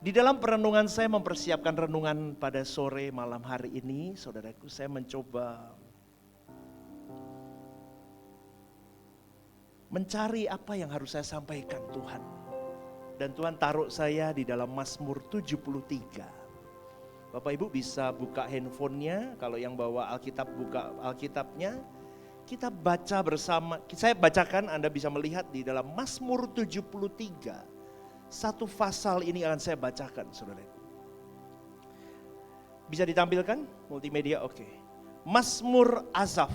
Di dalam perenungan saya mempersiapkan renungan pada sore malam hari ini, saudaraku, saya mencoba mencari apa yang harus saya sampaikan Tuhan. Dan Tuhan taruh saya di dalam Mazmur 73. Bapak Ibu bisa buka handphonenya, kalau yang bawa Alkitab buka Alkitabnya. Kita baca bersama, saya bacakan, Anda bisa melihat di dalam Mazmur 73. Satu pasal ini akan saya bacakan, saudara. Bisa ditampilkan multimedia? Oke. Mazmur Asaf.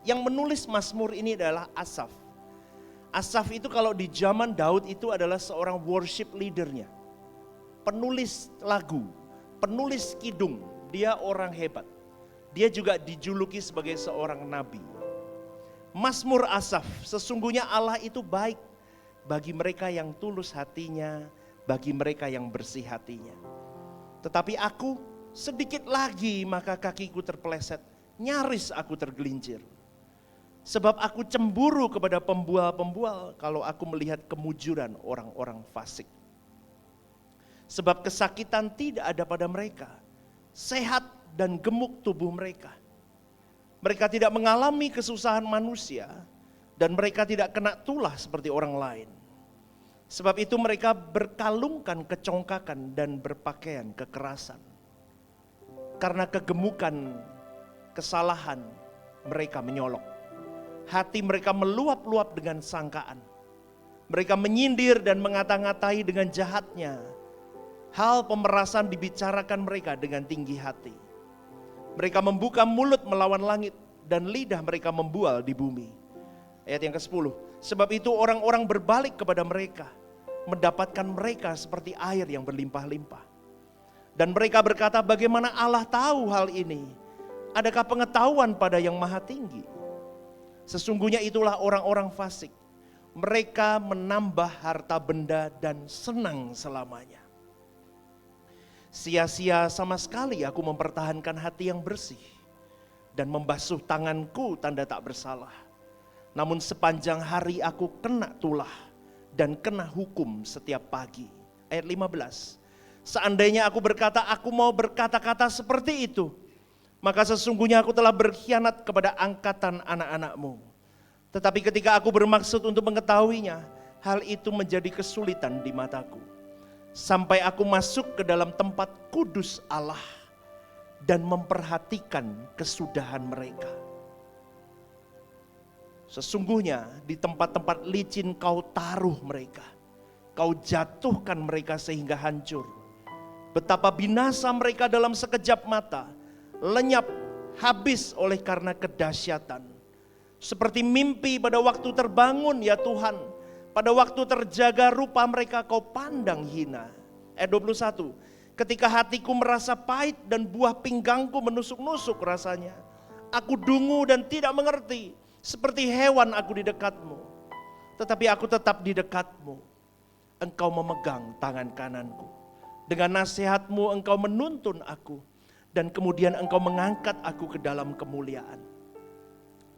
Yang menulis Mazmur ini adalah Asaf. Asaf itu kalau di zaman Daud itu adalah seorang worship leadernya. Penulis lagu, penulis kidung. Dia orang hebat. Dia juga dijuluki sebagai seorang nabi. Mazmur Asaf, sesungguhnya Allah itu baik bagi mereka yang tulus hatinya, bagi mereka yang bersih hatinya. Tetapi aku sedikit lagi maka kakiku terpeleset, nyaris aku tergelincir. Sebab aku cemburu kepada pembual-pembual kalau aku melihat kemujuran orang-orang fasik. Sebab kesakitan tidak ada pada mereka, sehat dan gemuk tubuh mereka. Mereka tidak mengalami kesusahan manusia, dan mereka tidak kena tulah seperti orang lain. Sebab itu mereka berkalungkan kecongkakan dan berpakaian kekerasan. Karena kegemukan kesalahan mereka menyolok. Hati mereka meluap-luap dengan sangkaan. Mereka menyindir dan mengata-ngatai dengan jahatnya. Hal pemerasan dibicarakan mereka dengan tinggi hati. Mereka membuka mulut melawan langit dan lidah mereka membual di bumi. Ayat yang ke-10, sebab itu orang-orang berbalik kepada mereka, mendapatkan mereka seperti air yang berlimpah-limpah. Dan mereka berkata, bagaimana Allah tahu hal ini? Adakah pengetahuan pada yang maha tinggi? Sesungguhnya itulah orang-orang fasik. Mereka menambah harta benda dan senang selamanya. Sia-sia sama sekali aku mempertahankan hati yang bersih dan membasuh tanganku tanda tak bersalah. Namun sepanjang hari aku kena tulah dan kena hukum setiap pagi. Ayat 15. Seandainya aku berkata aku mau berkata-kata seperti itu, maka sesungguhnya aku telah berkhianat kepada angkatan anak-anakmu. Tetapi ketika aku bermaksud untuk mengetahuinya, hal itu menjadi kesulitan di mataku. Sampai aku masuk ke dalam tempat kudus Allah dan memperhatikan kesudahan mereka. Sesungguhnya di tempat-tempat licin kau taruh mereka. Kau jatuhkan mereka sehingga hancur. Betapa binasa mereka dalam sekejap mata. Lenyap habis oleh karena kedahsyatan. Seperti mimpi pada waktu terbangun ya Tuhan. Pada waktu terjaga rupa mereka kau pandang hina. Ayat 21. Ketika hatiku merasa pahit dan buah pinggangku menusuk-nusuk rasanya. Aku dungu dan tidak mengerti. Seperti hewan aku di dekatmu, tetapi aku tetap di dekatmu. Engkau memegang tangan kananku. Dengan nasihatmu engkau menuntun aku, dan kemudian engkau mengangkat aku ke dalam kemuliaan.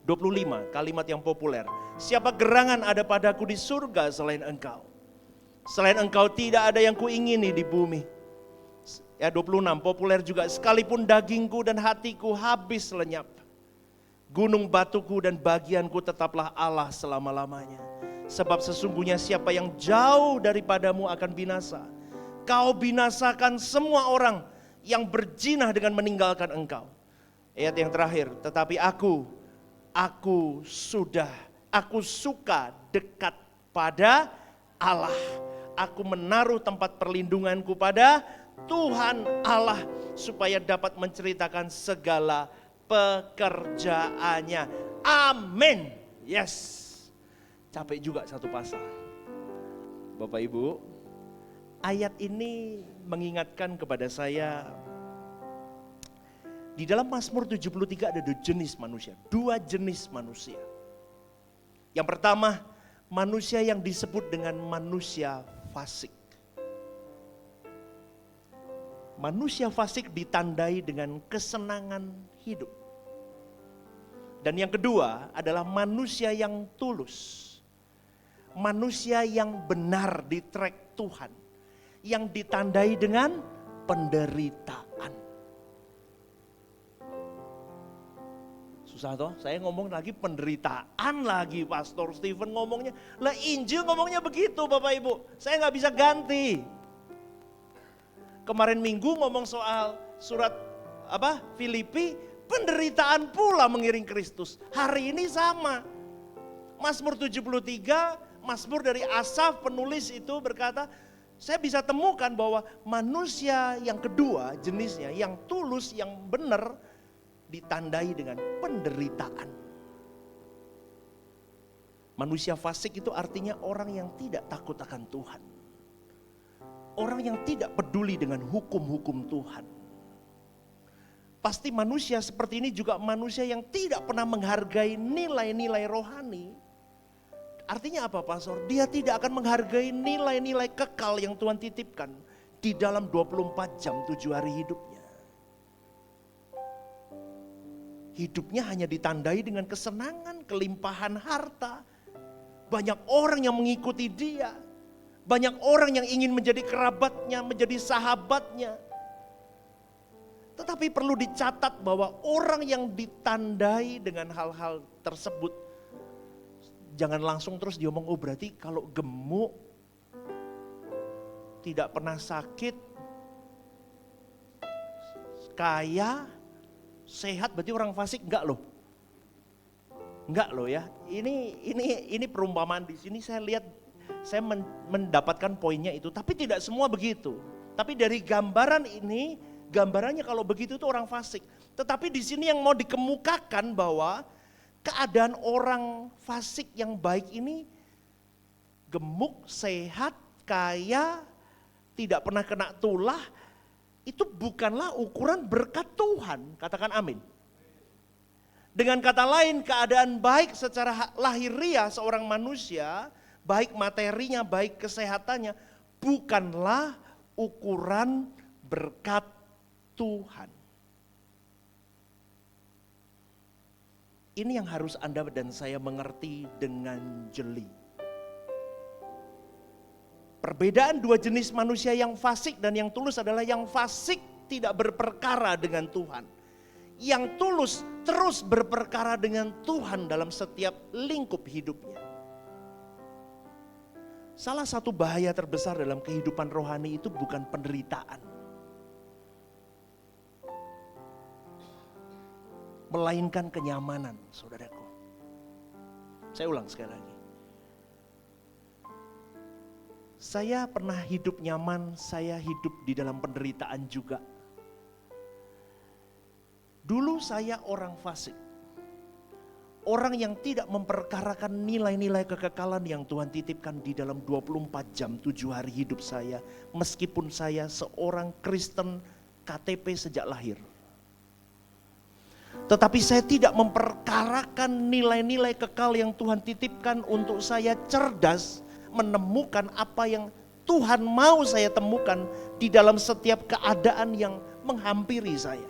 25, kalimat yang populer. Siapa gerangan ada padaku di surga selain engkau? Selain engkau tidak ada yang kuingini di bumi. Ya 26, populer juga. Sekalipun dagingku dan hatiku habis lenyap, gunung batuku dan bagianku tetaplah Allah selama-lamanya. Sebab sesungguhnya siapa yang jauh daripadamu akan binasa. Kau binasakan semua orang yang berjinah dengan meninggalkan engkau. Ayat yang terakhir, tetapi aku suka dekat pada Allah. Aku menaruh tempat perlindunganku pada Tuhan Allah, supaya dapat menceritakan segala pekerjaannya. Amin. Yes. Capek juga satu pasal. Bapak Ibu, ayat ini mengingatkan kepada saya, di dalam Mazmur 73 ada dua jenis manusia. Dua jenis manusia. Yang pertama, manusia yang disebut dengan manusia fasik. Manusia fasik ditandai dengan kesenangan hidup. Dan yang kedua adalah manusia yang tulus. Manusia yang benar di track Tuhan. yang ditandai dengan penderitaan. Susah toh, saya ngomong lagi penderitaan lagi, Pastor Stephen ngomongnya. Lah Injil ngomongnya begitu Bapak Ibu, saya nggak bisa ganti. Kemarin Minggu ngomong soal surat Filipi, penderitaan pula mengiring Kristus. Hari ini sama. Mazmur 73, Mazmur dari Asaf penulis itu berkata, saya bisa temukan bahwa manusia yang kedua jenisnya, yang tulus, yang benar, ditandai dengan penderitaan. Manusia fasik itu artinya orang yang tidak takut akan Tuhan. Orang yang tidak peduli dengan hukum-hukum Tuhan. Pasti manusia seperti ini juga manusia yang tidak pernah menghargai nilai-nilai rohani. Artinya apa Pastor? Dia tidak akan menghargai nilai-nilai kekal yang Tuhan titipkan di dalam 24 jam 7 hari hidupnya. Hidupnya hanya ditandai dengan kesenangan, kelimpahan harta. Banyak orang yang mengikuti dia. Banyak orang yang ingin menjadi kerabatnya, menjadi sahabatnya. Tetapi perlu dicatat bahwa orang yang ditandai dengan hal-hal tersebut, jangan langsung terus diomong, oh berarti kalau gemuk, tidak pernah sakit, kaya, sehat berarti orang fasik. Enggak loh. Enggak loh ya. Ini perumpamaan di sini saya lihat, saya mendapatkan poinnya itu, tapi tidak semua begitu. Tapi dari gambaran ini, gambarannya kalau begitu itu orang fasik. Tetapi di sini yang mau dikemukakan bahwa keadaan orang fasik yang baik ini gemuk, sehat, kaya, tidak pernah kena tulah, itu bukanlah ukuran berkat Tuhan. Katakan amin. Dengan kata lain, keadaan baik secara lahiriah seorang manusia, baik materinya, baik kesehatannya, bukanlah ukuran berkat Tuhan. Ini yang harus Anda dan saya mengerti dengan jeli. Perbedaan dua jenis manusia yang fasik dan yang tulus adalah yang fasik tidak berperkara dengan Tuhan. Yang tulus terus berperkara dengan Tuhan dalam setiap lingkup hidupnya. Salah satu bahaya terbesar dalam kehidupan rohani itu bukan penderitaan, melainkan kenyamanan, saudaraku. Saya ulang sekali lagi. Saya pernah hidup nyaman, saya hidup di dalam penderitaan juga. Dulu saya orang fasik. Orang yang tidak memperkarakan nilai-nilai kekekalan yang Tuhan titipkan di dalam 24 jam 7 hari hidup saya. Meskipun saya seorang Kristen KTP sejak lahir. Tetapi saya tidak memperkarakan nilai-nilai kekal yang Tuhan titipkan untuk saya cerdas menemukan apa yang Tuhan mau saya temukan di dalam setiap keadaan yang menghampiri saya.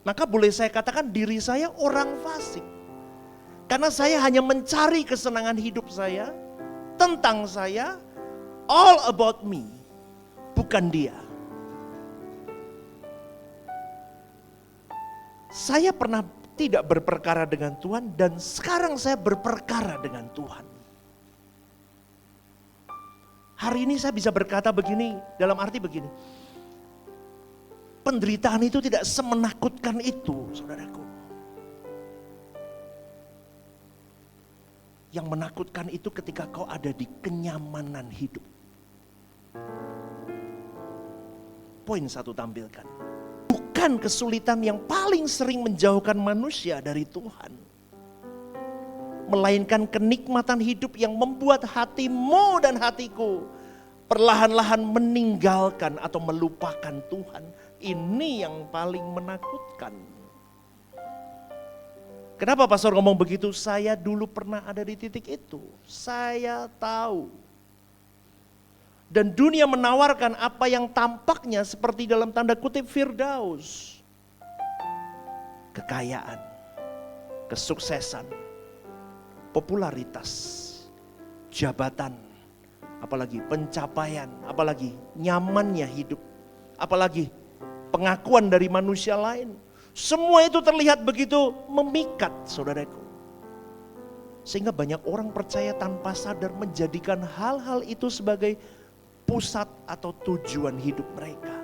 Maka boleh saya katakan diri saya orang fasik. Karena saya hanya mencari kesenangan hidup saya, tentang saya, all about me, bukan dia. Saya pernah tidak berperkara dengan Tuhan dan sekarang saya berperkara dengan Tuhan. Hari ini saya bisa berkata begini, dalam arti begini. Penderitaan itu tidak semenakutkan itu, saudaraku. Yang menakutkan itu ketika kau ada di kenyamanan hidup. Poin satu tampilkan. Bukan kesulitan yang paling sering menjauhkan manusia dari Tuhan. Melainkan kenikmatan hidup yang membuat hatimu dan hatiku perlahan-lahan meninggalkan atau melupakan Tuhan. Ini yang paling menakutkan. Kenapa pastor ngomong begitu? Saya dulu pernah ada di titik itu. Saya tahu. Dan dunia menawarkan apa yang tampaknya seperti dalam tanda kutip Firdaus. Kekayaan, kesuksesan, popularitas, jabatan, apalagi pencapaian, apalagi nyamannya hidup, apalagi pengakuan dari manusia lain. Semua itu terlihat begitu memikat, saudaraku. Sehingga banyak orang percaya tanpa sadar menjadikan hal-hal itu sebagai pusat atau tujuan hidup mereka.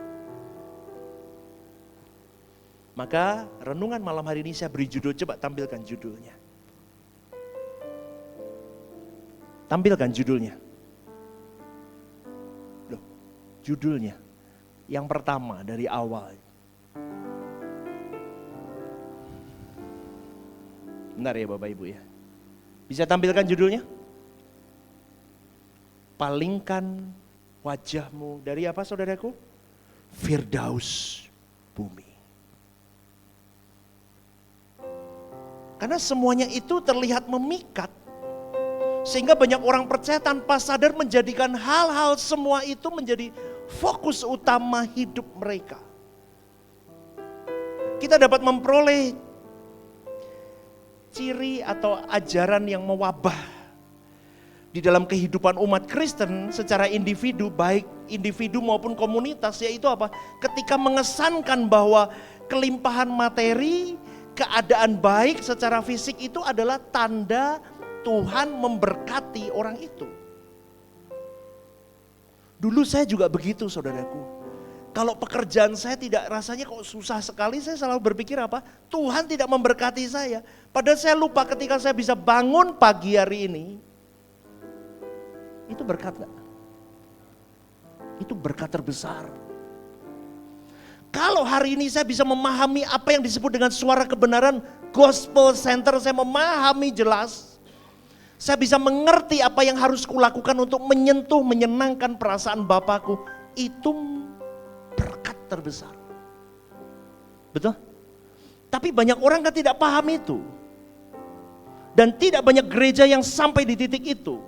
Maka renungan malam hari ini saya beri judul, coba tampilkan judulnya. Tampilkan judulnya. Loh, judulnya yang pertama dari awal. Benar ya Bapak Ibu ya. Bisa tampilkan judulnya? Palingkan wajahmu dari apa saudaraku? Firdaus bumi. Karena semuanya itu terlihat memikat. Sehingga banyak orang percaya tanpa sadar menjadikan hal-hal semua itu menjadi fokus utama hidup mereka. Kita dapat memperoleh ciri atau ajaran yang mewabah di dalam kehidupan umat Kristen secara individu, baik individu maupun komunitas, yaitu apa? Ketika mengesankan bahwa kelimpahan materi, keadaan baik secara fisik itu adalah tanda Tuhan memberkati orang itu. Dulu saya juga begitu saudaraku. Kalau pekerjaan saya tidak rasanya kok susah sekali, saya selalu berpikir apa? Tuhan tidak memberkati saya. Padahal saya lupa ketika saya bisa bangun pagi hari ini, itu berkat gak? Itu berkat terbesar. Kalau hari ini saya bisa memahami apa yang disebut dengan suara kebenaran, gospel center, saya memahami jelas. Saya bisa mengerti apa yang harus kulakukan untuk menyentuh, menyenangkan perasaan Bapakku. Itu berkat terbesar. Betul? Tapi banyak orang kan tidak paham itu. Dan tidak banyak gereja yang sampai di titik itu.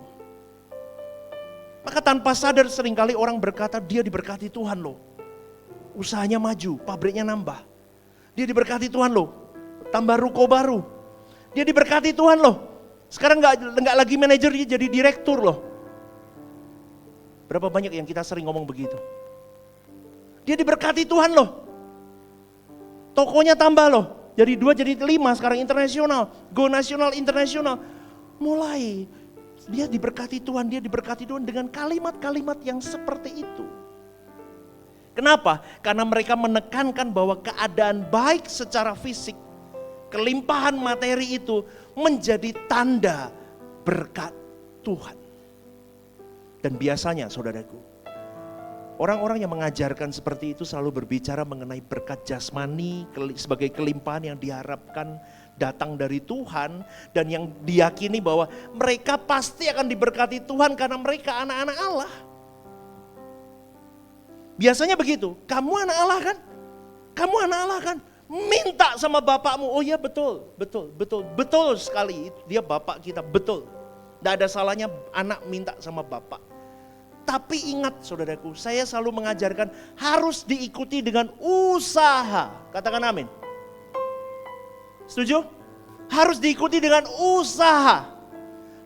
Maka tanpa sadar seringkali orang berkata dia diberkati Tuhan loh. Usahanya maju, pabriknya nambah. Dia diberkati Tuhan loh. Tambah ruko baru. Dia diberkati Tuhan loh. Sekarang nggak lagi manajer, dia jadi direktur loh. Berapa banyak yang kita sering ngomong begitu. Dia diberkati Tuhan loh. Tokonya tambah loh. Jadi 2 jadi 5 sekarang internasional. Go nasional internasional. Mulai dia diberkati Tuhan dengan kalimat-kalimat yang seperti itu. Kenapa? Karena mereka menekankan bahwa keadaan baik secara fisik, kelimpahan materi itu menjadi tanda berkat Tuhan. Dan biasanya saudaraku, orang-orang yang mengajarkan seperti itu selalu berbicara mengenai berkat jasmani sebagai kelimpahan yang diharapkan datang dari Tuhan, dan yang diyakini bahwa mereka pasti akan diberkati Tuhan karena mereka anak-anak Allah. Biasanya begitu, kamu anak Allah kan? Kamu anak Allah kan? Minta sama bapakmu. Oh iya betul sekali. Dia bapak kita, betul. Tidak ada salahnya anak minta sama bapak. Tapi ingat saudaraku, saya selalu mengajarkan harus diikuti dengan usaha. Katakan amin. Setuju? Harus diikuti dengan usaha.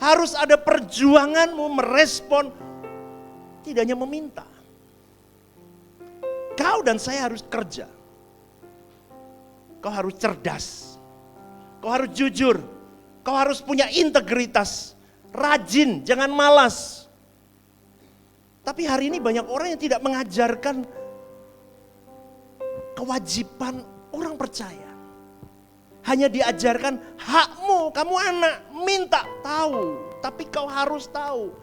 Harus ada perjuanganmu merespon, tidak hanya meminta. Kau dan saya harus kerja. Kau harus cerdas. Kau harus jujur. Kau harus punya integritas. Rajin, jangan malas. Tapi hari ini banyak orang yang tidak mengajarkan kewajiban orang percaya. Hanya diajarkan hakmu, kamu anak, minta tahu. Tapi kau harus tahu.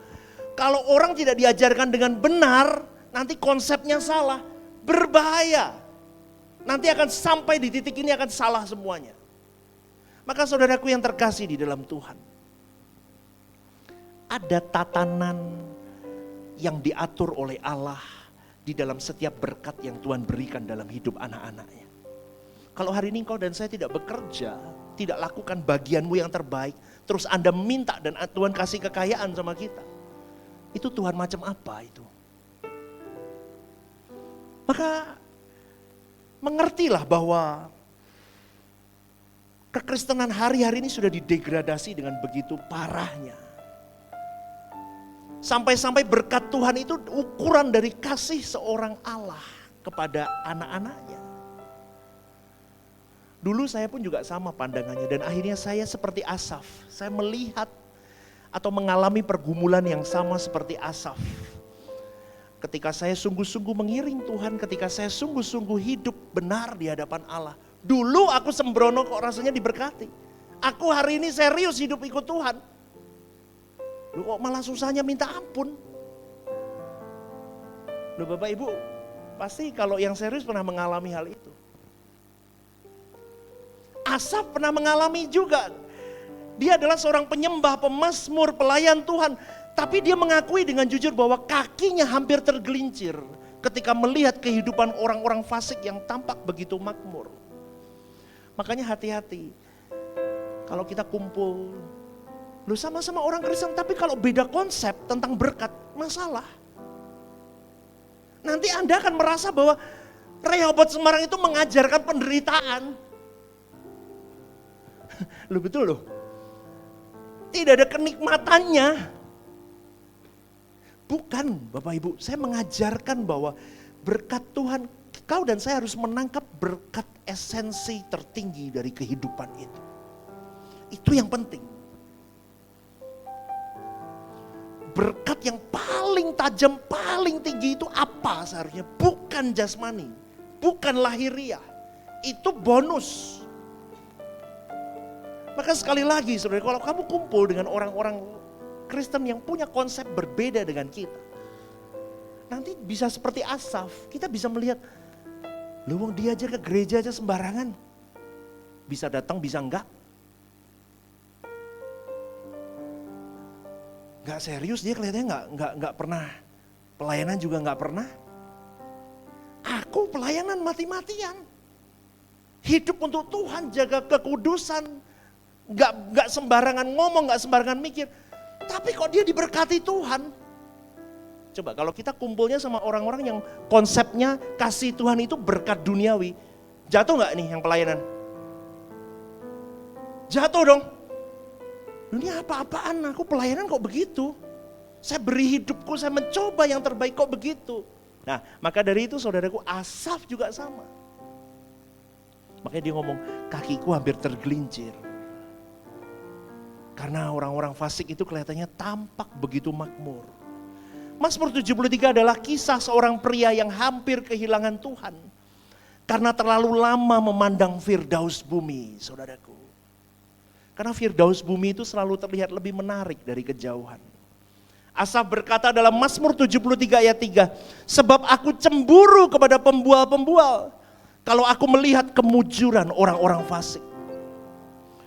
Kalau orang tidak diajarkan dengan benar, nanti konsepnya salah, berbahaya. Nanti akan sampai di titik ini akan salah semuanya. Maka saudaraku yang terkasih di dalam Tuhan, ada tatanan yang diatur oleh Allah di dalam setiap berkat yang Tuhan berikan dalam hidup anak-anaknya. Kalau hari ini kau dan saya tidak bekerja, tidak lakukan bagianmu yang terbaik, terus Anda minta dan Tuhan kasih kekayaan sama kita, itu Tuhan macam apa itu? Maka mengertilah bahwa kekristenan hari-hari ini sudah didegradasi dengan begitu parahnya. Sampai-sampai berkat Tuhan itu ukuran dari kasih seorang Allah kepada anak-anaknya. Dulu saya pun juga sama pandangannya dan akhirnya saya seperti Asaf. Saya melihat atau mengalami pergumulan yang sama seperti Asaf. Ketika saya sungguh-sungguh mengiring Tuhan, ketika saya sungguh-sungguh hidup benar di hadapan Allah. Dulu aku sembrono kok rasanya diberkati. Aku hari ini serius hidup ikut Tuhan. Lu kok malah susahnya minta ampun. Loh Bapak Ibu, pasti kalau yang serius pernah mengalami hal itu. Asaf pernah mengalami juga. Dia adalah seorang penyembah, pemazmur, pelayan Tuhan. Tapi dia mengakui dengan jujur bahwa kakinya hampir tergelincir ketika melihat kehidupan orang-orang fasik yang tampak begitu makmur. Makanya hati-hati. Kalau kita kumpul, lu sama-sama orang Kristen, tapi kalau beda konsep tentang berkat, masalah. Nanti Anda akan merasa bahwa Rehoboth Semarang itu mengajarkan penderitaan. Lu betul loh. Tidak ada kenikmatannya. Bukan Bapak Ibu, saya mengajarkan bahwa berkat Tuhan, kau dan saya harus menangkap berkat esensi tertinggi dari kehidupan itu. Itu yang penting. Berkat yang paling tajam, paling tinggi itu apa seharusnya? Bukan jasmani, bukan lahiriah. Itu bonus. Maka sekali lagi saudara, kalau kamu kumpul dengan orang-orang Kristen yang punya konsep berbeda dengan kita, nanti bisa seperti Asaf, kita bisa melihat, lu dia aja ke gereja aja sembarangan. Bisa datang, bisa enggak. Enggak serius dia kelihatannya enggak pernah. Pelayanan juga enggak pernah. Aku pelayanan mati-matian. Hidup untuk Tuhan, jaga kekudusan. Enggak sembarangan ngomong, enggak sembarangan mikir. Tapi kok dia diberkati Tuhan? Coba kalau kita kumpulnya sama orang-orang yang konsepnya kasih Tuhan itu berkat duniawi. Jatuh enggak nih yang pelayanan? Jatuh dong. Ini apa-apaan, aku pelayanan kok begitu. Saya beri hidupku, saya mencoba yang terbaik kok begitu. Nah, maka dari itu saudaraku, Asaf juga sama. Makanya dia ngomong, kakiku hampir tergelincir. Karena orang-orang fasik itu kelihatannya tampak begitu makmur. Mazmur 73 adalah kisah seorang pria yang hampir kehilangan Tuhan. Karena terlalu lama memandang Firdaus bumi, saudaraku. Karena Firdaus bumi itu selalu terlihat lebih menarik dari kejauhan. Asaf berkata dalam Mazmur 73 ayat 3, sebab aku cemburu kepada pembual-pembual kalau aku melihat kemujuran orang-orang fasik.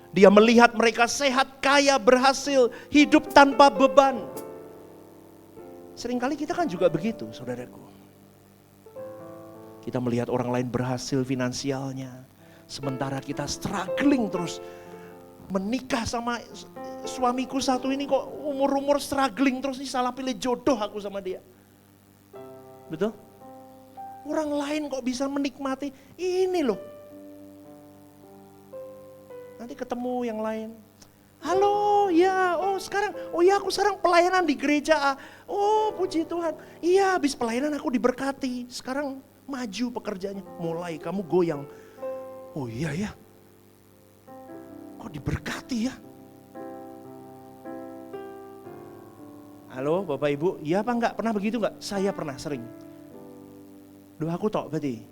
Dia melihat mereka sehat, kaya, berhasil, hidup tanpa beban. Seringkali kita kan juga begitu, saudaraku. Kita melihat orang lain berhasil finansialnya, sementara kita struggling terus. Menikah sama suamiku satu ini kok umur-umur struggling terus, nih salah pilih jodoh aku sama dia. Betul? Orang lain kok bisa menikmati ini loh. Nanti ketemu yang lain. Halo, ya, aku sekarang pelayanan di gereja A. Oh, puji Tuhan. Iya, habis pelayanan aku diberkati. Sekarang maju pekerjaannya. Mulai kamu goyang. Oh iya ya. Kok diberkati ya? Halo Bapak Ibu, iya apa enggak? Pernah begitu enggak? Saya pernah sering. Doaku tok berarti.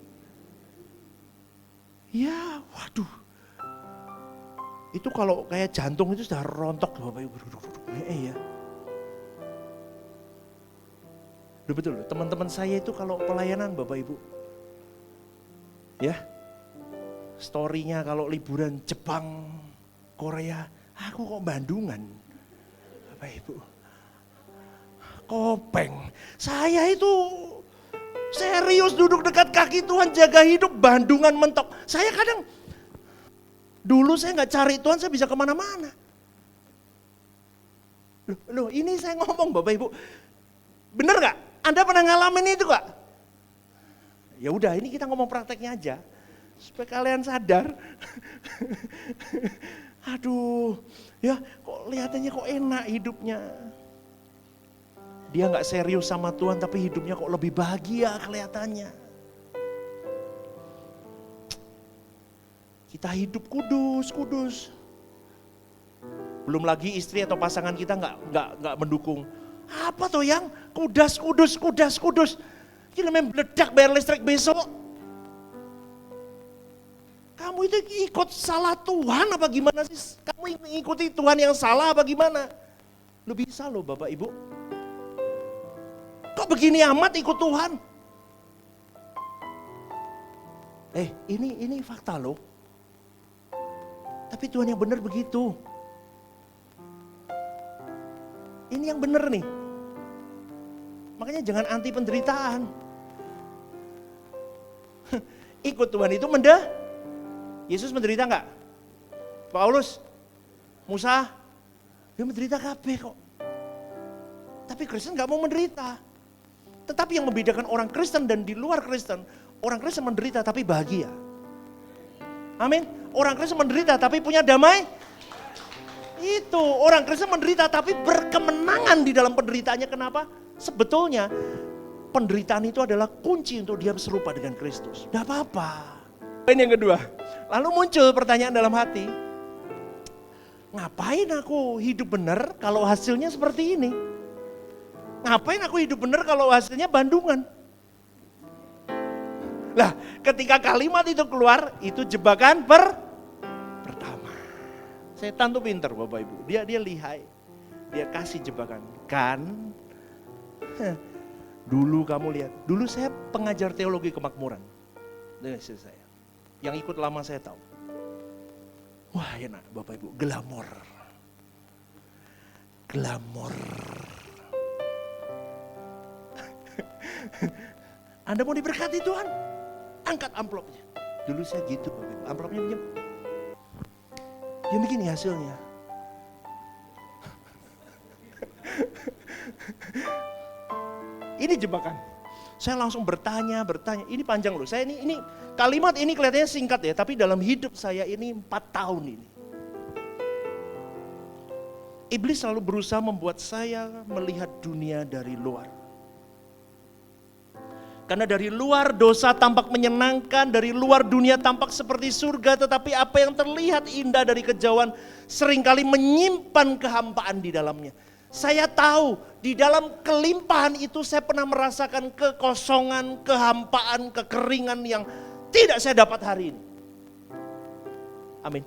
Ya, waduh. Itu kalau kayak jantung itu sudah rontok Bapak Ibu. Ya. Betul, teman-teman saya itu kalau pelayanan Bapak Ibu. Ya. Story-nya kalau liburan Jepang, Korea, aku kok Bandungan. Bapak Ibu. Kopeng. Saya itu serius duduk dekat kaki Tuhan, jaga hidup, Bandungan mentok. Saya kadang, dulu saya nggak cari Tuhan, saya bisa kemana-mana. Loh, ini saya ngomong Bapak Ibu. Bener nggak? Anda pernah ngalamin itu nggak? Ya udah, ini kita ngomong prakteknya aja. Supaya kalian sadar. Aduh, ya kok lihatannya kok enak hidupnya. Dia nggak serius sama Tuhan tapi hidupnya kok lebih bahagia kelihatannya. Kita hidup kudus. Belum lagi istri atau pasangan kita nggak mendukung. Apa tuh yang kudus. Kita main meledak bayar listrik besok. Kamu itu ikut salah Tuhan apa gimana sih? Kamu mengikuti Tuhan yang salah apa gimana? Lu bisa loh Bapak Ibu. Kok begini amat ikut Tuhan? Ini fakta loh. Tapi Tuhan yang benar begitu. Ini yang benar nih. Makanya jangan anti penderitaan. Ikut Tuhan itu Yesus menderita enggak? Paulus, Musa, dia menderita kabeh kok. Tapi Kristen enggak mau menderita. Tetapi yang membedakan orang Kristen dan di luar Kristen, orang Kristen menderita tapi bahagia. Amin. Orang Kristen menderita tapi punya damai. Itu, orang Kristen menderita tapi berkemenangan di dalam penderitaannya. Kenapa? Sebetulnya penderitaan itu adalah kunci untuk dia serupa dengan Kristus. Tidak apa-apa. Ini yang kedua. Lalu muncul pertanyaan dalam hati. Ngapain aku hidup benar kalau hasilnya seperti ini? Ngapain aku hidup benar kalau hasilnya bandungan? Lah, ketika kalimat itu keluar, itu jebakan pertama. Setan tuh pinter Bapak Ibu. Dia lihai. Dia kasih jebakan. Kan? Dulu kamu lihat. Dulu saya pengajar teologi kemakmuran. Dengan istri saya. Yang ikut lama saya tahu. Wah enak Bapak Ibu. Glamor. Anda mau diberkati Tuhan? Angkat amplopnya. Dulu saya gitu Bapak Ibu. Amplopnya pinjam. Dia begini hasilnya. Ini jebakan. Saya langsung bertanya. Ini panjang loh. Saya ini kalimat ini kelihatannya singkat ya, tapi dalam hidup saya ini 4 tahun ini. Iblis selalu berusaha membuat saya melihat dunia dari luar. Karena dari luar dosa tampak menyenangkan, dari luar dunia tampak seperti surga, tetapi apa yang terlihat indah dari kejauhan seringkali menyimpan kehampaan di dalamnya. Saya tahu di dalam kelimpahan itu saya pernah merasakan kekosongan, kehampaan, kekeringan yang tidak saya dapat hari ini. Amin.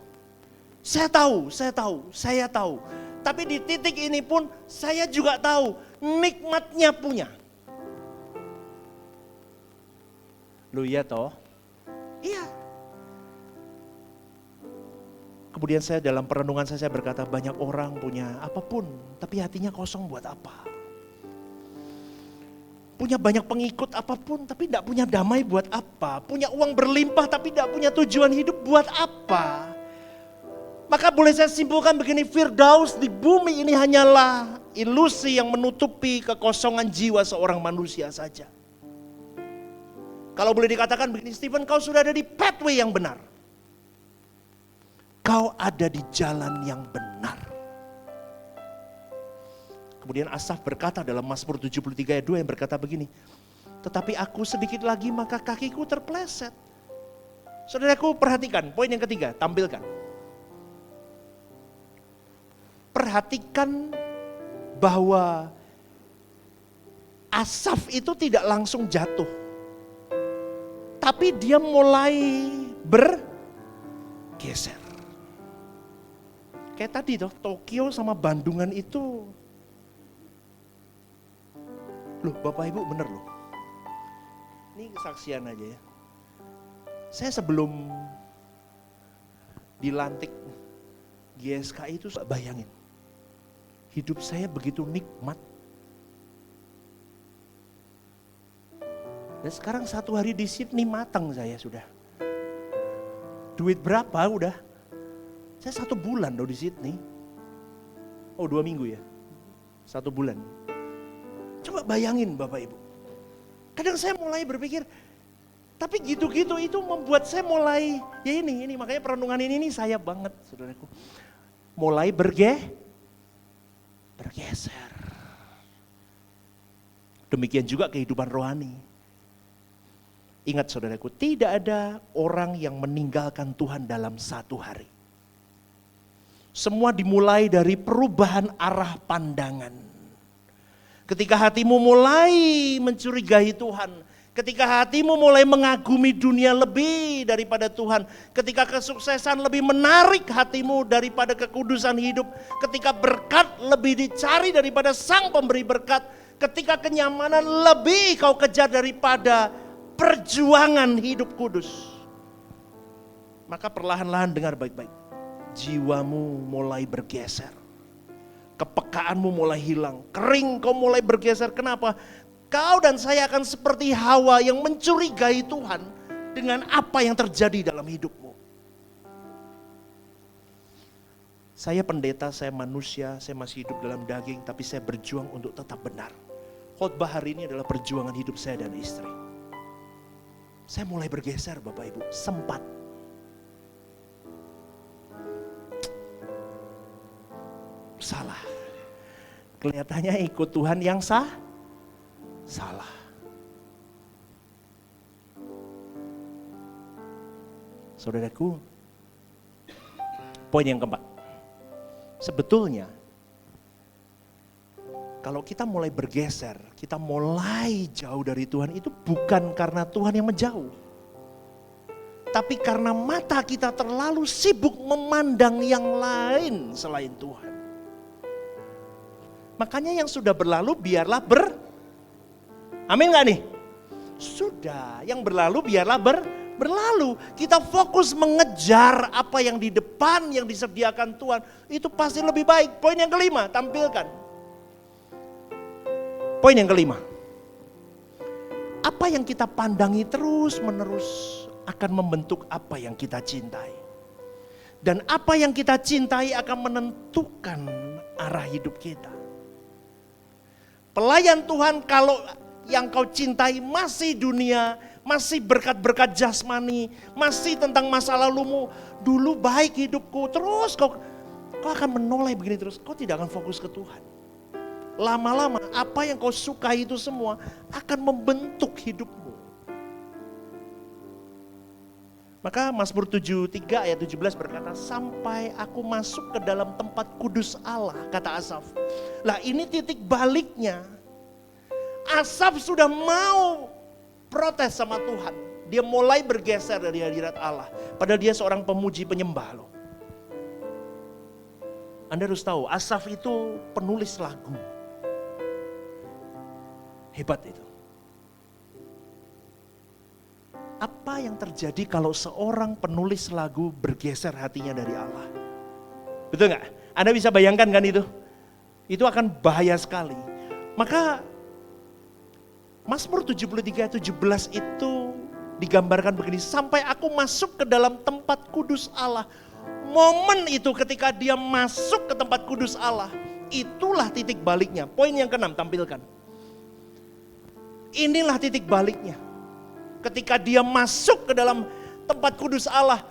Saya tahu. Tapi di titik ini pun saya juga tahu nikmatnya punya. Loh iya toh? Iya. Kemudian saya dalam perenungan saya berkata banyak orang punya apapun tapi hatinya kosong buat apa? Punya banyak pengikut apapun tapi tidak punya damai buat apa? Punya uang berlimpah tapi tidak punya tujuan hidup buat apa? Maka boleh saya simpulkan begini, Firdaus di bumi ini hanyalah ilusi yang menutupi kekosongan jiwa seorang manusia saja. Kalau boleh dikatakan begini, Stephen, kau sudah ada di pathway yang benar. Kau ada di jalan yang benar. Kemudian Asaf berkata dalam Mazmur 73 ayat 2 yang berkata begini, tetapi aku sedikit lagi maka kakiku terpleset. Saudaraku perhatikan, poin yang ketiga, tampilkan. Perhatikan bahwa Asaf itu tidak langsung jatuh. Tapi dia mulai bergeser. Kayak tadi tuh, Tokyo sama Bandungan itu. Loh Bapak Ibu bener loh. Ini kesaksian aja ya. Saya sebelum dilantik GSKI itu bayangin. Hidup saya begitu nikmat. Dan sekarang 1 hari di Sydney matang saya sudah. Duit berapa udah? Saya 1 bulan loh di Sydney. Oh 2 minggu ya. 1 bulan. Coba bayangin Bapak Ibu. Kadang saya mulai berpikir, tapi gitu-gitu itu membuat saya mulai, ya ini makanya perenungan ini saya banget saudaraku. Mulai bergeser. Demikian juga kehidupan rohani. Ingat saudaraku, tidak ada orang yang meninggalkan Tuhan dalam satu hari. Semua dimulai dari perubahan arah pandangan. Ketika hatimu mulai mencurigai Tuhan, ketika hatimu mulai mengagumi dunia lebih daripada Tuhan, ketika kesuksesan lebih menarik hatimu daripada kekudusan hidup, ketika berkat lebih dicari daripada Sang Pemberi berkat, ketika kenyamanan lebih kau kejar daripada perjuangan hidup kudus, maka perlahan-lahan dengar baik-baik, jiwamu mulai bergeser, kepekaanmu mulai hilang, kering kau mulai bergeser. Kenapa? Kau dan saya akan seperti Hawa yang mencurigai Tuhan dengan apa yang terjadi dalam hidupmu. Saya pendeta, saya manusia, saya masih hidup dalam daging, tapi saya berjuang untuk tetap benar. Khotbah hari ini adalah perjuangan hidup saya dan istri. Saya mulai bergeser Bapak Ibu, sempat. Salah. Kelihatannya ikut Tuhan yang salah. Saudaraku, poin yang keempat. Sebetulnya, kalau kita mulai bergeser, kita mulai jauh dari Tuhan, itu bukan karena Tuhan yang menjauh. Tapi karena mata kita terlalu sibuk memandang yang lain selain Tuhan. Makanya yang sudah berlalu biarlah amin gak nih? Sudah, yang berlalu biarlah berlalu. Kita fokus mengejar apa yang di depan, yang disediakan Tuhan. Itu pasti lebih baik. Poin yang kelima, tampilkan. Poin yang kelima, apa yang kita pandangi terus menerus akan membentuk apa yang kita cintai. Dan apa yang kita cintai akan menentukan arah hidup kita. Pelayan Tuhan, kalau yang kau cintai masih dunia, masih berkat-berkat jasmani, masih tentang masa lalumu, dulu baik hidupku, terus kau akan menoleh begini terus, kau tidak akan fokus ke Tuhan. Lama-lama apa yang kau sukai itu semua akan membentuk hidupmu. Maka Mazmur 73 ayat 17 berkata, sampai aku masuk ke dalam tempat kudus Allah, kata Asaf. Lah ini titik baliknya. Asaf sudah mau protes sama Tuhan. Dia mulai bergeser dari hadirat Allah. Padahal dia seorang pemuji penyembah loh. Anda harus tahu, Asaf itu penulis lagu. Hebat itu. Apa yang terjadi kalau seorang penulis lagu bergeser hatinya dari Allah? Betul gak? Anda bisa bayangkan kan itu? Itu akan bahaya sekali. Maka Mazmur 73 ayat 17 itu digambarkan begini. Sampai aku masuk ke dalam tempat kudus Allah. Momen itu ketika dia masuk ke tempat kudus Allah. Itulah titik baliknya. Poin yang ke-6 tampilkan. Inilah titik baliknya. Ketika dia masuk ke dalam tempat kudus Allah,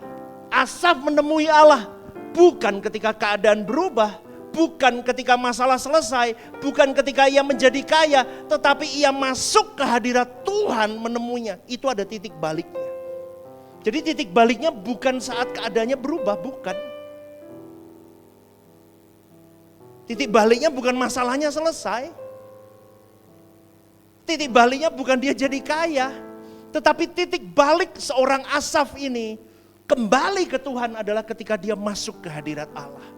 Asaf menemui Allah. Bukan ketika keadaan berubah, bukan ketika masalah selesai, bukan ketika ia menjadi kaya, tetapi ia masuk ke hadirat Tuhan menemuinya. Itu ada titik baliknya. Jadi titik baliknya bukan saat keadaannya berubah, bukan. Titik baliknya bukan masalahnya selesai. Titik baliknya bukan dia jadi kaya, tetapi titik balik seorang Asaf ini kembali ke Tuhan adalah ketika dia masuk ke hadirat Allah.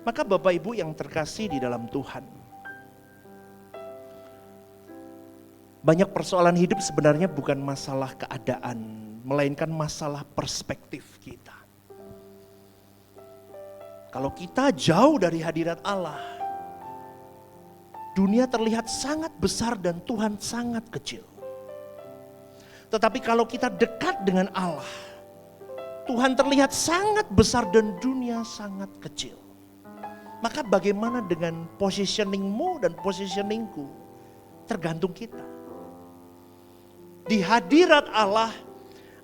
Maka Bapak Ibu yang terkasih di dalam Tuhan, banyak persoalan hidup sebenarnya bukan masalah keadaan, melainkan masalah perspektif kita. Kalau kita jauh dari hadirat Allah, dunia terlihat sangat besar dan Tuhan sangat kecil. Tetapi kalau kita dekat dengan Allah, Tuhan terlihat sangat besar dan dunia sangat kecil. Maka bagaimana dengan positioningmu dan positioningku? Tergantung kita. Di hadirat Allah,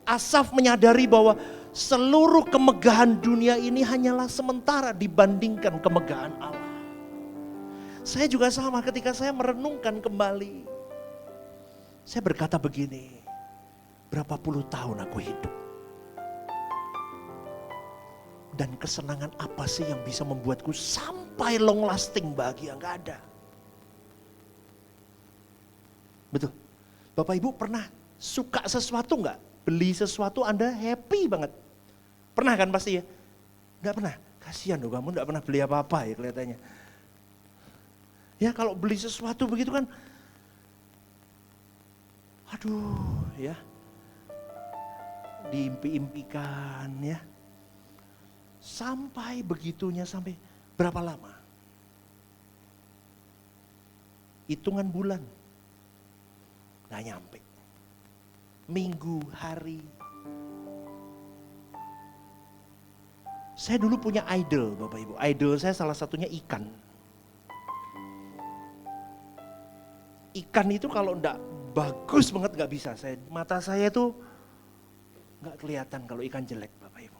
Asaf menyadari bahwa seluruh kemegahan dunia ini hanyalah sementara dibandingkan kemegahan Allah. Saya juga sama ketika saya merenungkan kembali Saya berkata begini, berapa puluh tahun aku hidup. Dan kesenangan apa sih yang bisa membuatku sampai long lasting bahagia? Gak ada. Betul. Bapak Ibu pernah suka sesuatu gak? Beli sesuatu Anda happy banget. Pernah kan pasti ya? Gak pernah. Kasihan loh kamu gak pernah beli apa-apa ya kelihatannya. Ya kalau beli sesuatu begitu kan. Aduh ya. Diimpi-impikan ya. Sampai begitunya, sampai berapa lama? Hitungan bulan. Gak nyampe. Minggu, hari. Saya dulu punya idol Bapak Ibu. Idol saya salah satunya ikan. Ikan itu kalau enggak bagus banget gak bisa. Mata saya tuh gak kelihatan kalau ikan jelek Bapak Ibu.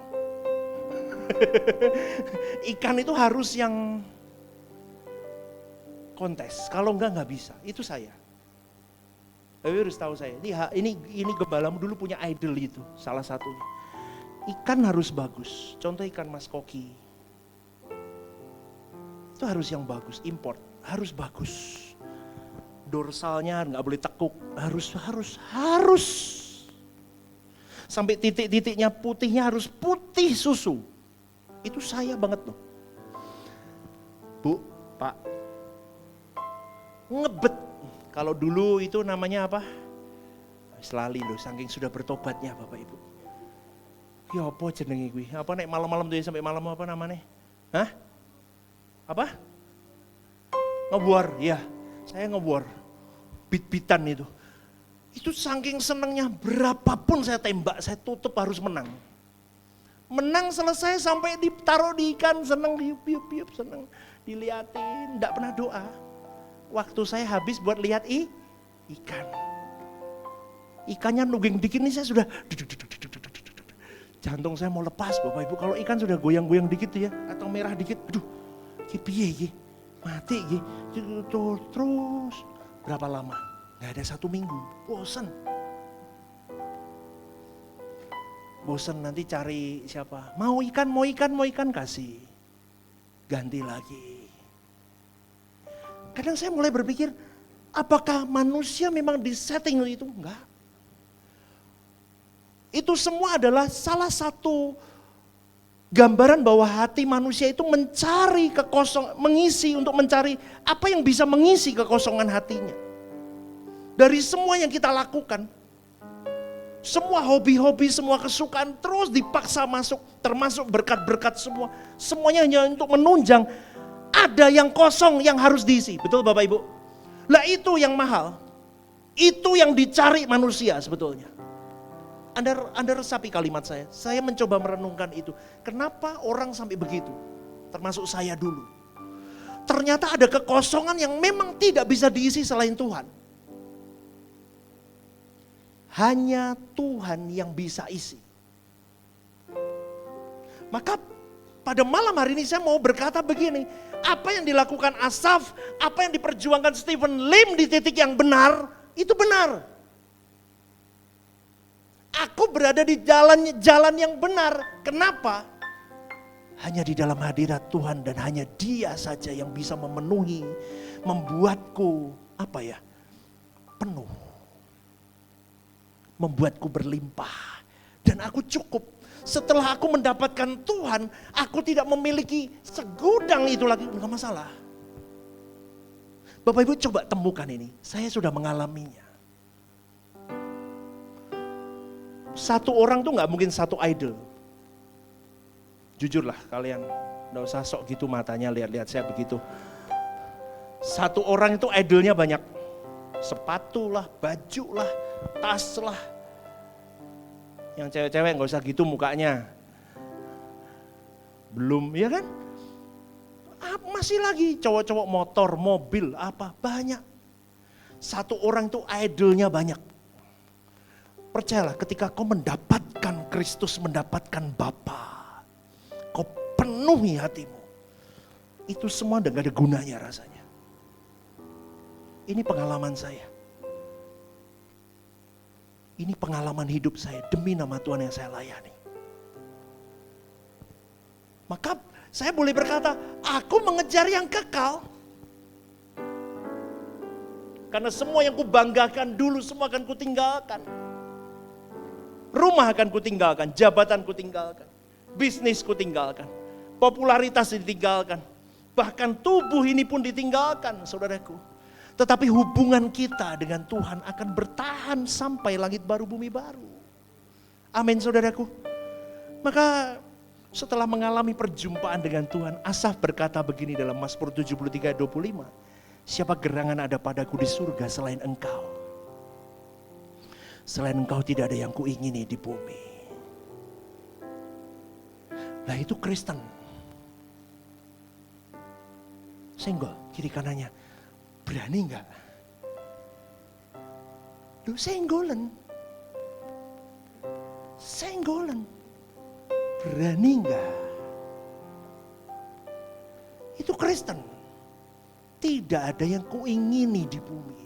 Ikan itu harus yang kontes, kalau enggak bisa. Itu saya. Tapi harus tahu saya. Ini gembalamu dulu punya idol itu, salah satunya. Ikan harus bagus. Contoh ikan mas koki. Itu harus yang bagus, import harus bagus. Dorsalnya nggak boleh tekuk, harus. Sampai titik-titiknya putihnya harus putih susu. Itu saya banget loh. Bu, Pak, ngebet. Kalau dulu itu namanya apa? Selali loh, saking sudah bertobatnya Bapak Ibu. Ya apa jenenge gue? Apa nek malam-malam tuh ya, sampai malam apa namanya? Hah? Apa? Ngebuar, ya. Saya ngebuar. Bit-bitan itu. Itu saking senangnya, berapapun saya tembak, saya tutup harus menang. Menang selesai sampai ditaruh di ikan, senang diup-up, senang diliatin, enggak pernah doa. Waktu saya habis buat lihat ikan. Ikannya nungging dikit nih saya sudah jantung saya mau lepas Bapak Ibu. Kalau ikan sudah goyang-goyang dikit ya, atau merah dikit, aduh, piye mati terus. Berapa lama? Gak ada 1 minggu, bosen nanti cari siapa, mau ikan kasih, ganti lagi. Kadang saya mulai berpikir, apakah manusia memang disetting itu? Enggak. Itu semua adalah salah satu gambaran bahwa hati manusia itu mencari mengisi untuk mencari apa yang bisa mengisi kekosongan hatinya. Dari semua yang kita lakukan, semua hobi-hobi, semua kesukaan terus dipaksa masuk, termasuk berkat-berkat semua. Semuanya hanya untuk menunjang, ada yang kosong yang harus diisi. Betul Bapak Ibu? Lah itu yang mahal, itu yang dicari manusia sebetulnya. Anda resapi kalimat saya mencoba merenungkan itu. Kenapa orang sampai begitu? Termasuk saya dulu. Ternyata ada kekosongan yang memang tidak bisa diisi selain Tuhan. Hanya Tuhan yang bisa isi. Maka pada malam hari ini saya mau berkata begini. Apa yang dilakukan Asaf, apa yang diperjuangkan Stephen Lim di titik yang benar, itu benar. Aku berada di jalan yang benar. Kenapa? Hanya di dalam hadirat Tuhan dan hanya Dia saja yang bisa memenuhi, membuatku penuh. Membuatku berlimpah. Dan aku cukup. Setelah aku mendapatkan Tuhan, aku tidak memiliki segudang itu lagi. Enggak masalah. Bapak Ibu coba temukan ini. Saya sudah mengalaminya. Satu orang tuh gak mungkin satu idol. Jujurlah kalian, gak usah sok gitu matanya lihat-lihat saya begitu. Satu orang itu idolnya banyak. Sepatu lah, baju lah, tas lah. Yang cewek-cewek gak usah gitu mukanya. Belum, ya kan? Masih lagi cowok-cowok motor, mobil, banyak. Satu orang itu idolnya banyak. Percayalah ketika kau mendapatkan Kristus, mendapatkan Bapa, kau penuhi hatimu. Itu semua udah gak ada gunanya rasanya. Ini pengalaman saya. Ini pengalaman hidup saya demi nama Tuhan yang saya layani. Maka saya boleh berkata, aku mengejar yang kekal. Karena semua yang kubanggakan dulu semua akan kutinggalkan. Rumah akan kutinggalkan, jabatan kutinggalkan, bisnis kutinggalkan, popularitas ditinggalkan. Bahkan tubuh ini pun ditinggalkan, saudaraku. Tetapi hubungan kita dengan Tuhan akan bertahan sampai langit baru bumi baru. Amin, saudaraku. Maka setelah mengalami perjumpaan dengan Tuhan, Asaf berkata begini dalam Mazmur 73 ayat 25. Siapa gerangan ada padaku di surga selain engkau? Selain engkau tidak ada yang kuingini di bumi. Nah itu Kristen. Senggol kiri kanannya. Berani enggak? Lu senggolan. Senggolan. Berani enggak? Itu Kristen. Tidak ada yang kuingini di bumi.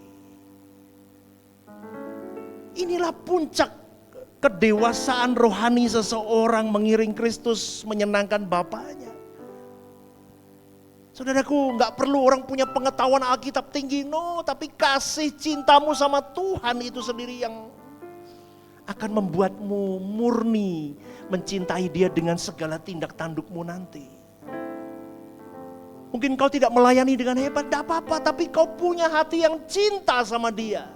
Inilah puncak kedewasaan rohani seseorang mengiring Kristus menyenangkan Bapaknya. Saudaraku, gak perlu orang punya pengetahuan Alkitab tinggi, no, tapi kasih cintamu sama Tuhan itu sendiri yang akan membuatmu murni mencintai Dia dengan segala tindak tandukmu nanti. Mungkin kau tidak melayani dengan hebat, tidak apa-apa, tapi kau punya hati yang cinta sama Dia.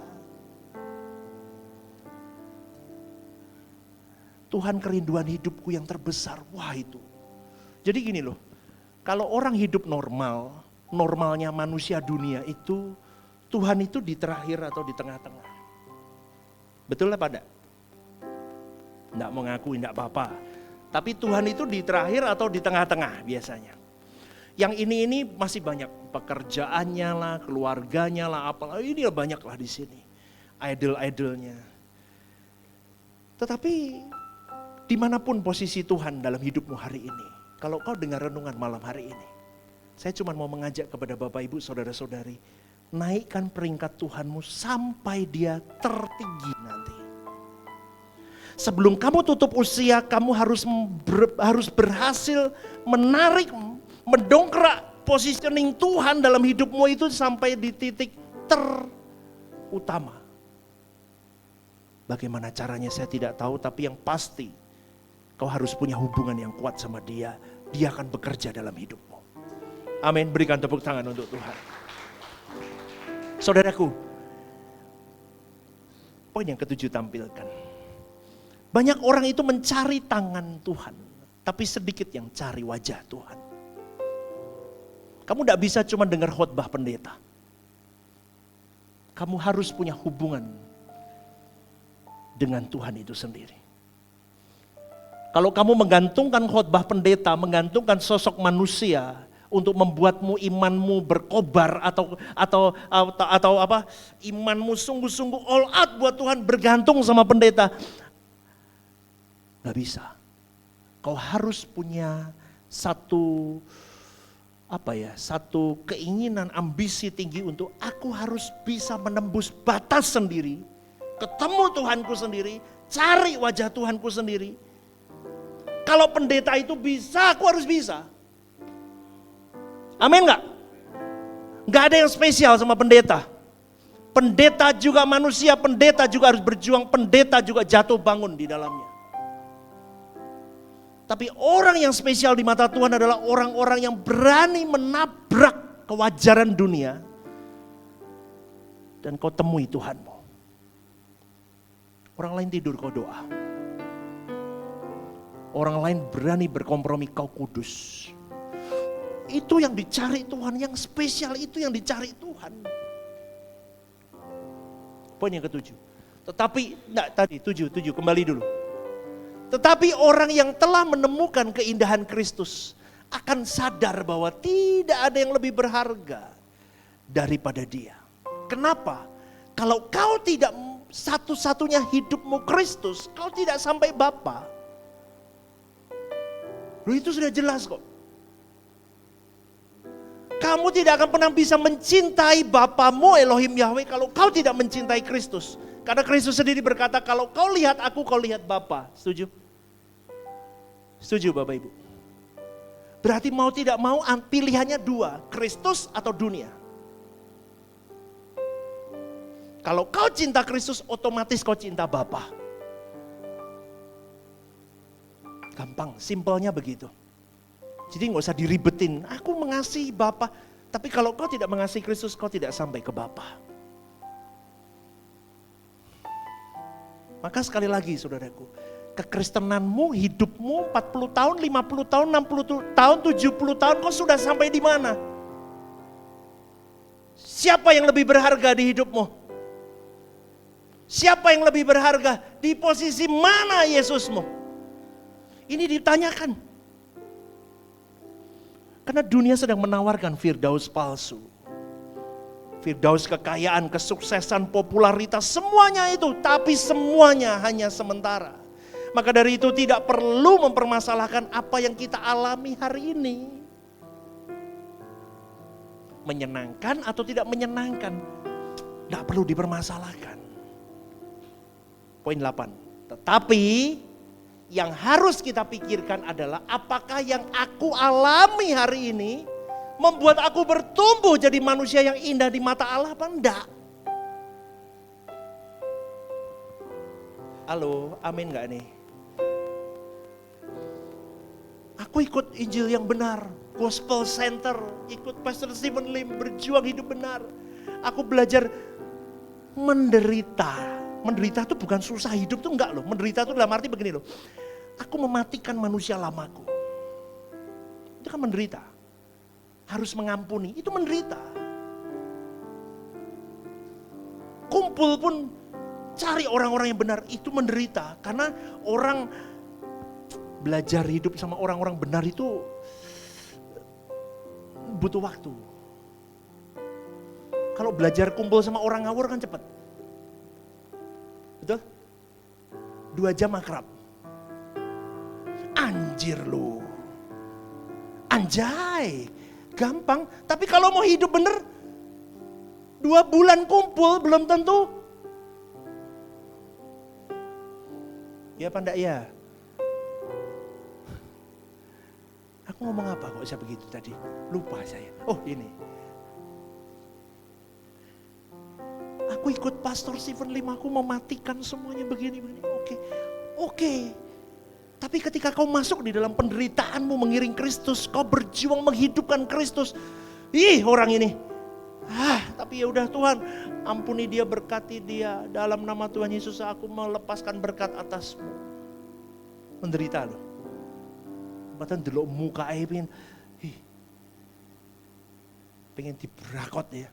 Tuhan, kerinduan hidupku yang terbesar, wah itu. Jadi gini loh, kalau orang hidup normal, normalnya manusia dunia itu, Tuhan itu di terakhir atau di tengah-tengah. Betul apa enggak? Enggak mau ngaku, enggak apa-apa. Tapi Tuhan itu di terakhir atau di tengah-tengah biasanya. Yang ini masih banyak pekerjaannya lah, keluarganya lah, apalah ini banyak lah di sini, idol-idolnya. Tetapi dimanapun posisi Tuhan dalam hidupmu hari ini, kalau kau dengar renungan malam hari ini, saya cuma mau mengajak kepada Bapak Ibu, saudara-saudari, naikkan peringkat Tuhanmu sampai Dia tertinggi nanti. Sebelum kamu tutup usia, kamu harus berhasil menarik, mendongkrak positioning Tuhan dalam hidupmu itu sampai di titik terutama. Bagaimana caranya saya tidak tahu, tapi yang pasti kau harus punya hubungan yang kuat sama Dia. Dia akan bekerja dalam hidupmu. Amin, berikan tepuk tangan untuk Tuhan. Saudaraku, poin yang ketujuh tampilkan. Banyak orang itu mencari tangan Tuhan, tapi sedikit yang cari wajah Tuhan. Kamu tidak bisa cuma dengar khotbah pendeta. Kamu harus punya hubungan dengan Tuhan itu sendiri. Kalau kamu menggantungkan khotbah pendeta, menggantungkan sosok manusia untuk membuatmu imanmu berkobar atau apa? Imanmu sungguh-sungguh all out buat Tuhan, bergantung sama pendeta. Gak bisa. Kau harus punya satu keinginan, ambisi tinggi untuk aku harus bisa menembus batas sendiri, ketemu Tuhanku sendiri, cari wajah Tuhanku sendiri. Kalau pendeta itu bisa, aku harus bisa. Amin gak? Gak ada yang spesial sama pendeta. Pendeta juga manusia, pendeta juga harus berjuang, pendeta juga jatuh bangun di dalamnya. Tapi orang yang spesial di mata Tuhan adalah orang-orang yang berani menabrak kewajaran dunia. Dan kau temui Tuhanmu. Orang lain tidur, kau doa. Orang lain berani berkompromi, kau kudus. Itu yang dicari Tuhan, yang spesial itu yang dicari Tuhan. Poin yang ketujuh. Tetapi, tujuh, kembali dulu. Tetapi orang yang telah menemukan keindahan Kristus akan sadar bahwa tidak ada yang lebih berharga daripada Dia. Kenapa? Kalau kau tidak satu-satunya hidupmu Kristus, kau tidak sampai Bapa. Loh, itu sudah jelas kok. Kamu tidak akan pernah bisa mencintai Bapamu Elohim Yahweh kalau kau tidak mencintai Kristus. Karena Kristus sendiri berkata, kalau kau lihat aku, kau lihat Bapa. Setuju? Setuju Bapak Ibu? Berarti mau tidak mau pilihannya dua, Kristus atau dunia. Kalau kau cinta Kristus, otomatis kau cinta Bapa. Gampang, simpelnya begitu. Jadi nggak usah diribetin, aku mengasihi Bapa. Tapi kalau kau tidak mengasihi Kristus, kau tidak sampai ke Bapa. Maka sekali lagi saudaraku, kekristenanmu, hidupmu 40 tahun, 50 tahun, 60 tahun, 70 tahun, kau sudah sampai di mana? Siapa yang lebih berharga di hidupmu? Siapa yang lebih berharga? Di posisi mana Yesusmu? Ini ditanyakan. Karena dunia sedang menawarkan firdaus palsu. Firdaus kekayaan, kesuksesan, popularitas, semuanya itu. Tapi semuanya hanya sementara. Maka dari itu tidak perlu mempermasalahkan apa yang kita alami hari ini. Menyenangkan atau tidak menyenangkan, tidak perlu dipermasalahkan. Poin 8. Tetapi yang harus kita pikirkan adalah apakah yang aku alami hari ini membuat aku bertumbuh jadi manusia yang indah di mata Allah apa enggak? Halo, amin gak nih? Aku ikut Injil yang benar, Gospel Center, ikut Pastor Stephen Lim, berjuang hidup benar. Aku belajar menderita. Menderita itu bukan susah hidup tuh enggak loh. Menderita itu dalam arti begini loh. Aku mematikan manusia lamaku. Itu kan menderita. Harus mengampuni, itu menderita. Kumpul pun cari orang-orang yang benar, itu menderita. Karena orang belajar hidup sama orang-orang benar itu butuh waktu. Kalau belajar kumpul sama orang ngawur kan cepat. Betul? 2 jam akrab. Anjir lu. Anjay. Gampang. Tapi kalau mau hidup bener, 2 bulan kumpul belum tentu. Ya apa enggak ya? Aku ngomong apa kok bisa begitu tadi? Lupa saya. Oh ini. Aku ikut Pastor Stephen Lim, aku mematikan semuanya begini-begini. Oke. Tapi ketika kau masuk di dalam penderitaanmu mengiring Kristus, kau berjuang menghidupkan Kristus. Ih orang ini. Tapi ya udah Tuhan, ampuni dia, berkati dia. Dalam nama Tuhan Yesus aku melepaskan berkat atasmu. Menderita loh. Bahkan delok muka pengen dibrakot ya.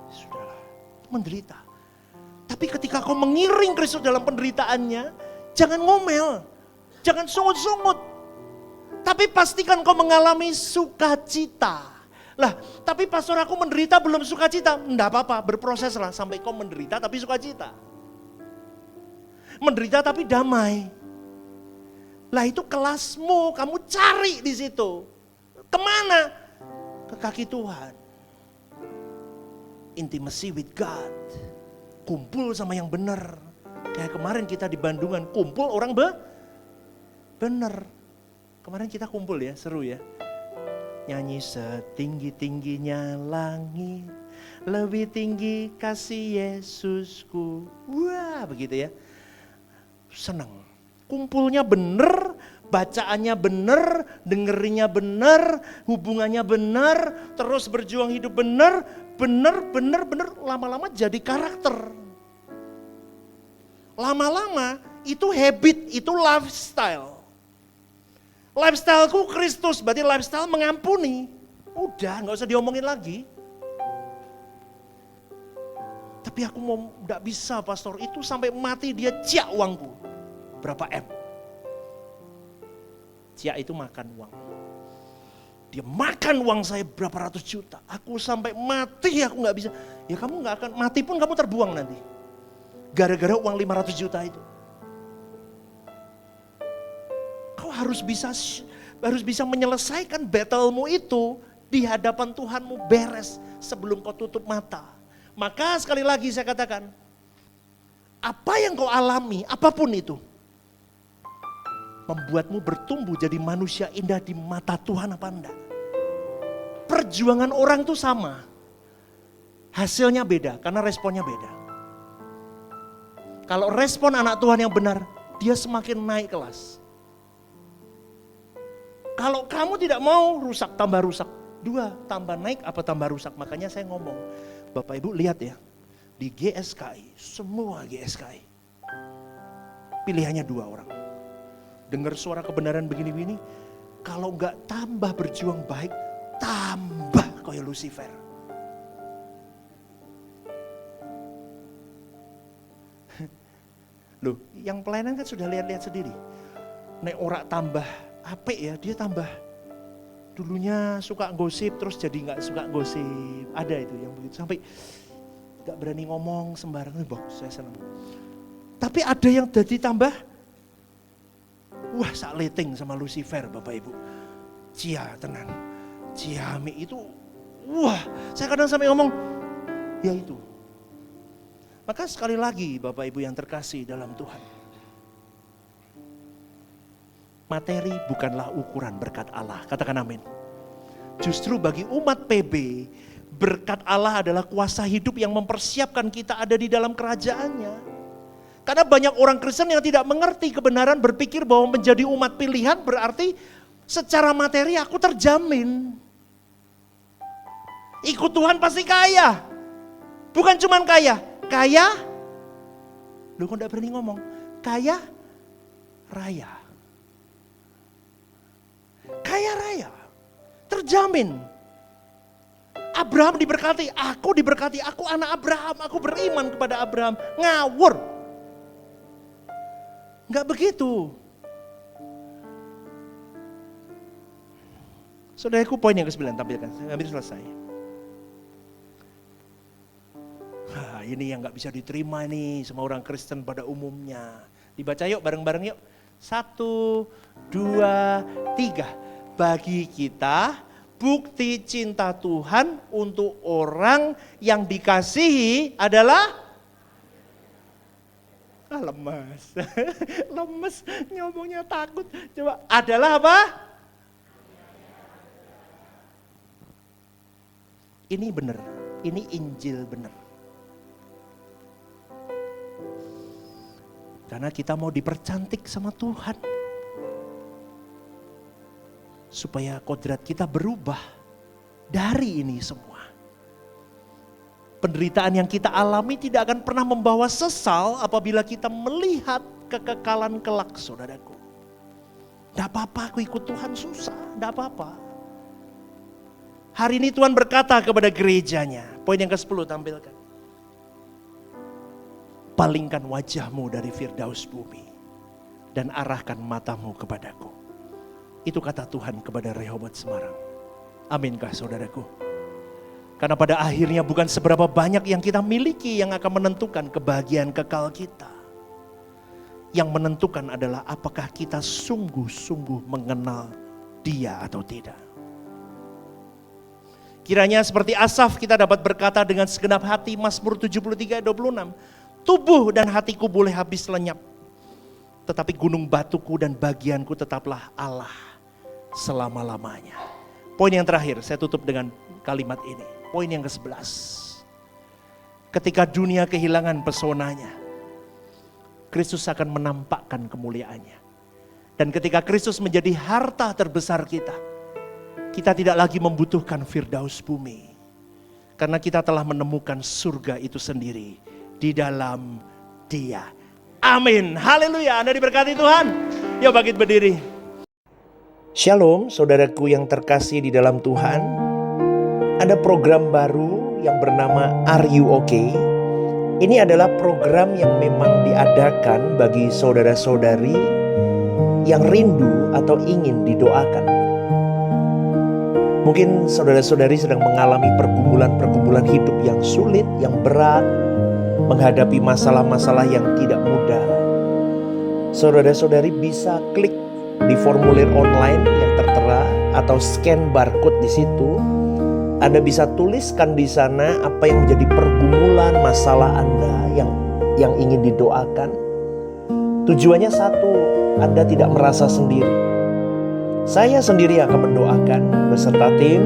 Sudahlah, menderita. Tapi ketika kau mengiring Kristus dalam penderitaannya, jangan ngomel, jangan sungut-sungut. Tapi pastikan kau mengalami sukacita. Lah, tapi pastor aku menderita belum sukacita. Enggak apa-apa, berproseslah sampai kau menderita tapi sukacita. Menderita tapi damai. Lah itu kelasmu, kamu cari di situ. Kemana? Ke kaki Tuhan. Intimacy with God. Kumpul sama yang benar. Kayak kemarin kita di Bandungan, kumpul orang benar. Kemarin kita kumpul ya, seru ya. Nyanyi setinggi-tingginya langit, lebih tinggi kasih Yesusku. Wah begitu ya. Senang. Kumpulnya benar, bacaannya benar, dengerinnya benar, hubungannya benar, terus berjuang hidup benar, lama-lama jadi karakter. Lama-lama itu habit, itu lifestyle. Lifestyleku Kristus, berarti lifestyle mengampuni. Udah, gak usah diomongin lagi. Tapi aku mau, gak bisa pastor, itu sampai mati dia ciak uangku. Berapa M? Ciak itu makan uang. Dia makan uang saya berapa ratus juta. Aku sampai mati aku gak bisa. Ya kamu gak akan, mati pun kamu terbuang nanti. Gara-gara uang 500 juta itu. Kau harus bisa menyelesaikan battlemu itu di hadapan Tuhanmu beres sebelum kau tutup mata. Maka sekali lagi saya katakan, apa yang kau alami, apapun itu, membuatmu bertumbuh jadi manusia indah di mata Tuhan apa enggak? Perjuangan orang itu sama, hasilnya beda karena responnya beda. Kalau respon anak Tuhan yang benar, dia semakin naik kelas. Kalau kamu tidak mau rusak, tambah rusak. 2, tambah naik apa tambah rusak. Makanya saya ngomong, Bapak Ibu lihat ya, di GSKI, semua GSKI, pilihannya 2 orang. Dengar suara kebenaran begini-begini, kalau enggak tambah berjuang baik, tambah kayak Lucifer. Loh, yang pelayanan kan sudah lihat-lihat sendiri. Nek ora tambah apik ya, dia tambah. Dulunya suka gosip terus jadi nggak suka gosip. Ada itu yang begitu, sampai nggak berani ngomong sembarangan. Boh, saya senang. Tapi ada yang jadi tambah, wah sak leting sama Lucifer Bapak Ibu. Cia tenan, Ciami itu, wah saya kadang sampai ngomong, ya itu. Maka sekali lagi Bapak Ibu yang terkasih dalam Tuhan, materi bukanlah ukuran berkat Allah. Katakan amin. Justru bagi umat PB, berkat Allah adalah kuasa hidup yang mempersiapkan kita ada di dalam kerajaannya. Karena banyak orang Kristen yang tidak mengerti kebenaran, berpikir bahwa menjadi umat pilihan berarti secara materi aku terjamin. Ikut Tuhan pasti kaya. Bukan cuman kaya, lu kok gak berani ngomong, kaya raya. Kaya raya, terjamin. Abraham diberkati, aku anak Abraham, aku beriman kepada Abraham. Ngawur. Enggak begitu. Saudaraku, poin yang ke-9 tampilkan, hampir selesai. Ini yang gak bisa diterima nih sama orang Kristen pada umumnya. Dibaca yuk bareng-bareng yuk. 1, 2, 3. Bagi kita bukti cinta Tuhan untuk orang yang dikasihi adalah lemes. Lemes ngomongnya takut. Coba adalah apa? Ini benar. Ini Injil benar. Karena kita mau dipercantik sama Tuhan. Supaya kodrat kita berubah dari ini semua. Penderitaan yang kita alami tidak akan pernah membawa sesal apabila kita melihat kekekalan kelak, saudaraku. Tidak apa-apa aku ikut Tuhan susah, tidak apa-apa. Hari ini Tuhan berkata kepada gerejanya, poin yang ke-10 tampilkan. Palingkan wajahmu dari firdaus bumi dan arahkan matamu kepadaku. Itu kata Tuhan kepada Rehoboth Semarang. Aminkah saudaraku? Karena pada akhirnya bukan seberapa banyak yang kita miliki yang akan menentukan kebahagiaan kekal kita. Yang menentukan adalah apakah kita sungguh-sungguh mengenal Dia atau tidak. Kiranya seperti Asaf kita dapat berkata dengan segenap hati, Mazmur 73 ayat 26. Tubuh dan hatiku boleh habis lenyap, tetapi gunung batuku dan bagianku tetaplah Allah selama-lamanya. Poin yang terakhir, saya tutup dengan kalimat ini. Poin yang ke-11. Ketika dunia kehilangan pesonanya, Kristus akan menampakkan kemuliaannya. Dan ketika Kristus menjadi harta terbesar kita tidak lagi membutuhkan firdaus bumi. Karena kita telah menemukan surga itu sendiri di dalam Dia. Amin. Haleluya. Anda diberkati Tuhan. Yuk bangkit berdiri. Shalom saudaraku yang terkasih di dalam Tuhan. Ada program baru yang bernama Are You Okay? Ini adalah program yang memang diadakan bagi saudara-saudari yang rindu atau ingin didoakan. Mungkin saudara-saudari sedang mengalami pergumulan-pergumulan hidup yang sulit, yang berat, menghadapi masalah-masalah yang tidak mudah. Saudara-saudari bisa klik di formulir online yang tertera atau scan barcode di situ. Anda bisa tuliskan di sana apa yang menjadi pergumulan masalah Anda yang ingin didoakan. Tujuannya satu, Anda tidak merasa sendiri. Saya sendiri akan mendoakan beserta tim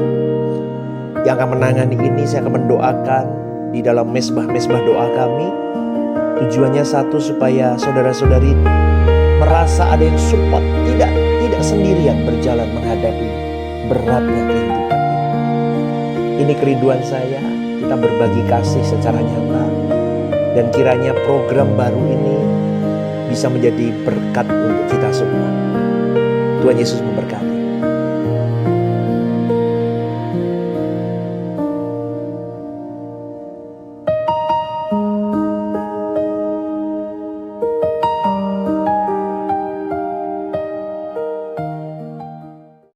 yang akan menangani ini. Saya akan mendoakan di dalam mesbah-mesbah doa kami. Tujuannya satu, supaya saudara-saudari merasa ada yang support, tidak sendirian berjalan menghadapi beratnya kehidupan ini. Ini kerinduan saya, kita berbagi kasih secara nyata, dan kiranya program baru ini bisa menjadi berkat untuk kita semua. Tuhan Yesus memberkati.